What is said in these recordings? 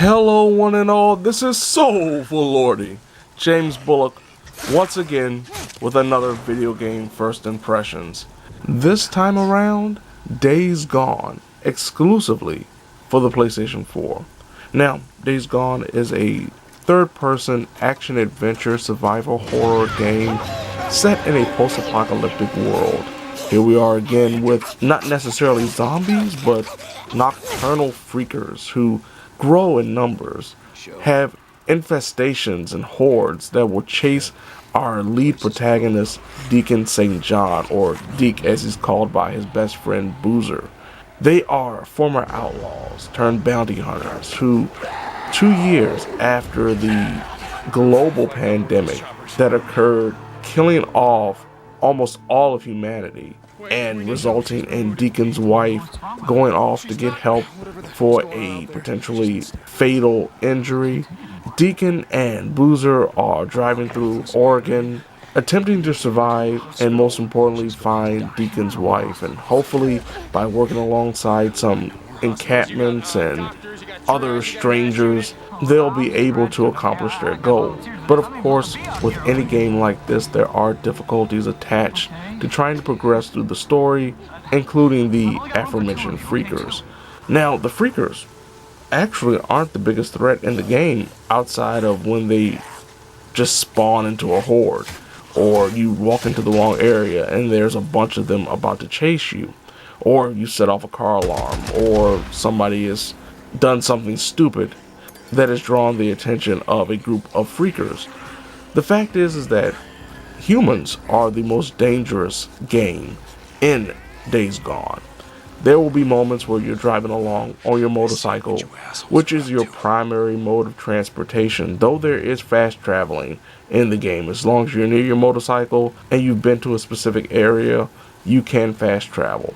Hello one and all, this is Soulful Lordy, James Bullock, once again with another video game first impressions. This time around, Days Gone, exclusively for the PlayStation 4. Now, Days Gone is a third-person action-adventure survival horror game set in a post-apocalyptic world. Here we are again with not necessarily zombies, but nocturnal freakers who grow in numbers, have infestations and hordes that will chase our lead protagonist, Deacon St. John, or Deke as he's called by his best friend Boozer. They are former outlaws turned bounty hunters who, 2 years after the global pandemic that occurred, killing off almost all of humanity and resulting in Deacon's wife going off to get help for a potentially fatal injury. Deacon and Boozer are driving through Oregon, attempting to survive and most importantly find Deacon's wife, and hopefully by working alongside some encampments and other strangers, they'll be able to accomplish their goal. But of course, with any game like this, there are difficulties attached to trying to progress through the story, including the aforementioned freakers. Now, the freakers actually aren't the biggest threat in the game outside of when they just spawn into a horde, or you walk into the wrong area and there's a bunch of them about to chase you, or you set off a car alarm, or somebody has done something stupid that has drawn the attention of a group of freakers. The fact is that humans are the most dangerous game in Days Gone. There will be moments where you're driving along on your motorcycle, which is your primary mode of transportation, though there is fast traveling in the game. As long as you're near your motorcycle and you've been to a specific area, you can fast travel.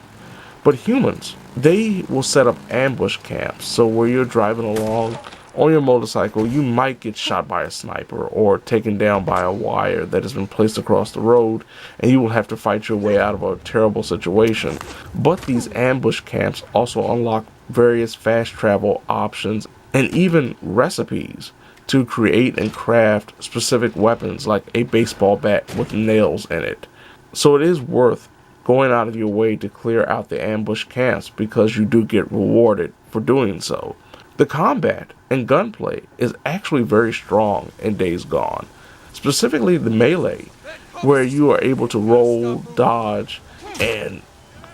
But humans, they will set up ambush camps, so where you're driving along on your motorcycle, you might get shot by a sniper or taken down by a wire that has been placed across the road, and you will have to fight your way out of a terrible situation. But these ambush camps also unlock various fast travel options and even recipes to create and craft specific weapons like a baseball bat with nails in it. So it is worth going out of your way to clear out the ambush camps because you do get rewarded for doing so. The combat and gunplay is actually very strong in Days Gone, specifically the melee, where you are able to roll, dodge, and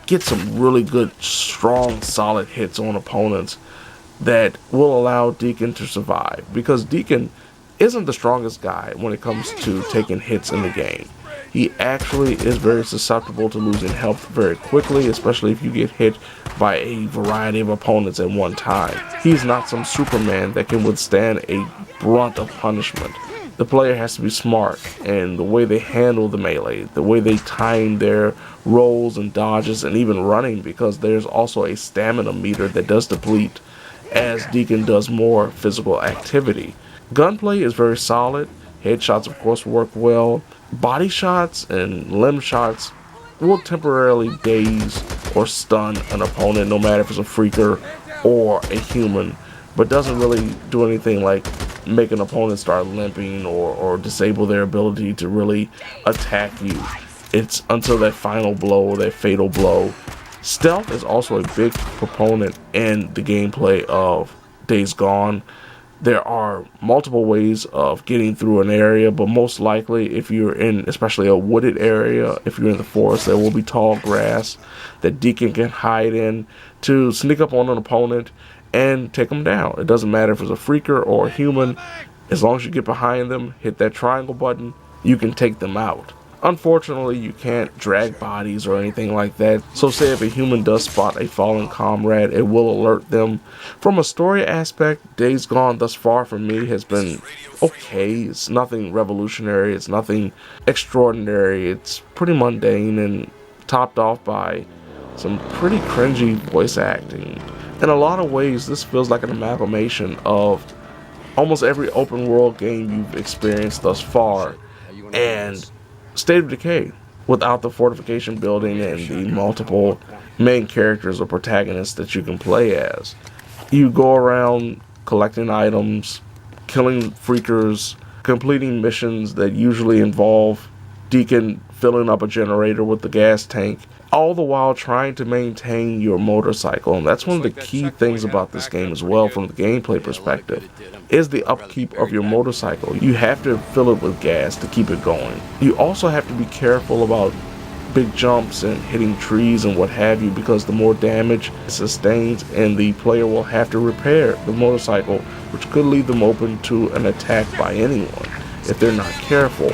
get some really good, strong, solid hits on opponents that will allow Deacon to survive, because Deacon isn't the strongest guy when it comes to taking hits in the game. He actually is very susceptible to losing health very quickly, especially if you get hit by a variety of opponents at one time. He's not some Superman that can withstand a brunt of punishment. The player has to be smart in the way they handle the melee, the way they time their rolls and dodges and even running, because there's also a stamina meter that does deplete as Deacon does more physical activity. Gunplay is very solid. Headshots, of course, work well. Body shots and limb shots will temporarily daze or stun an opponent, no matter if it's a freaker or a human, but doesn't really do anything like make an opponent start limping or disable their ability to really attack you. It's until that final blow, that fatal blow. Stealth is also a big proponent in the gameplay of Days Gone. There are multiple ways of getting through an area, but most likely if you're in especially a wooded area, if you're in the forest, there will be tall grass that Deacon can hide in to sneak up on an opponent and take them down. It doesn't matter if it's a freaker or a human. As long as you get behind them, hit that triangle button, you can take them out. Unfortunately, you can't drag bodies or anything like that, so say if a human does spot a fallen comrade, it will alert them. From a story aspect, Days Gone thus far for me has been okay. It's nothing revolutionary, it's nothing extraordinary, it's pretty mundane and topped off by some pretty cringy voice acting. In a lot of ways, this feels like an amalgamation of almost every open world game you've experienced thus far, and State of Decay, without the fortification building and the multiple main characters or protagonists that you can play as. You go around collecting items, killing freakers, completing missions that usually involve Deacon filling up a generator with the gas tank, all the while trying to maintain your motorcycle. And that's one of the key things about this game as well from the gameplay perspective, is the upkeep of your motorcycle. You have to fill it with gas to keep it going. You also have to be careful about big jumps and hitting trees and what have you, because the more damage it sustains, and the player will have to repair the motorcycle, which could leave them open to an attack by anyone if they're not careful.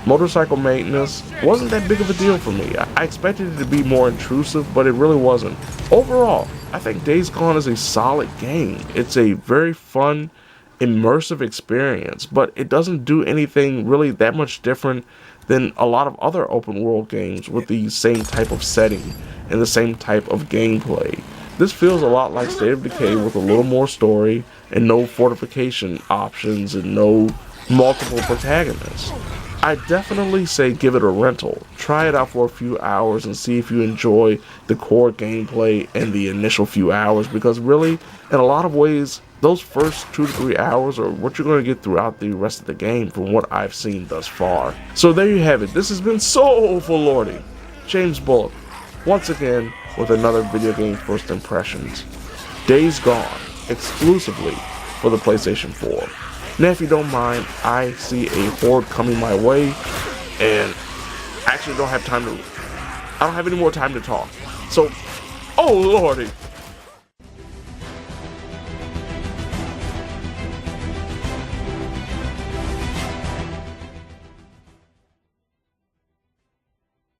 Motorcycle maintenance wasn't that big of a deal for me. I expected it to be more intrusive, but it really wasn't. Overall, I think Days Gone is a solid game. It's a very fun, immersive experience, but it doesn't do anything really that much different than a lot of other open world games with the same type of setting and the same type of gameplay. This feels a lot like State of Decay with a little more story and no fortification options and no multiple protagonists. I definitely say give it a rental. Try it out for a few hours and see if you enjoy the core gameplay in the initial few hours, because really, in a lot of ways, those first 2 to 3 hours are what you're going to get throughout the rest of the game from what I've seen thus far. So there you have it. This has been Soulful Lordy, James Bullock, once again with another video game first impressions. Days Gone, exclusively for the PlayStation 4. Now, if you don't mind, I see a horde coming my way, and I actually don't have any more time to talk. So, oh lordy!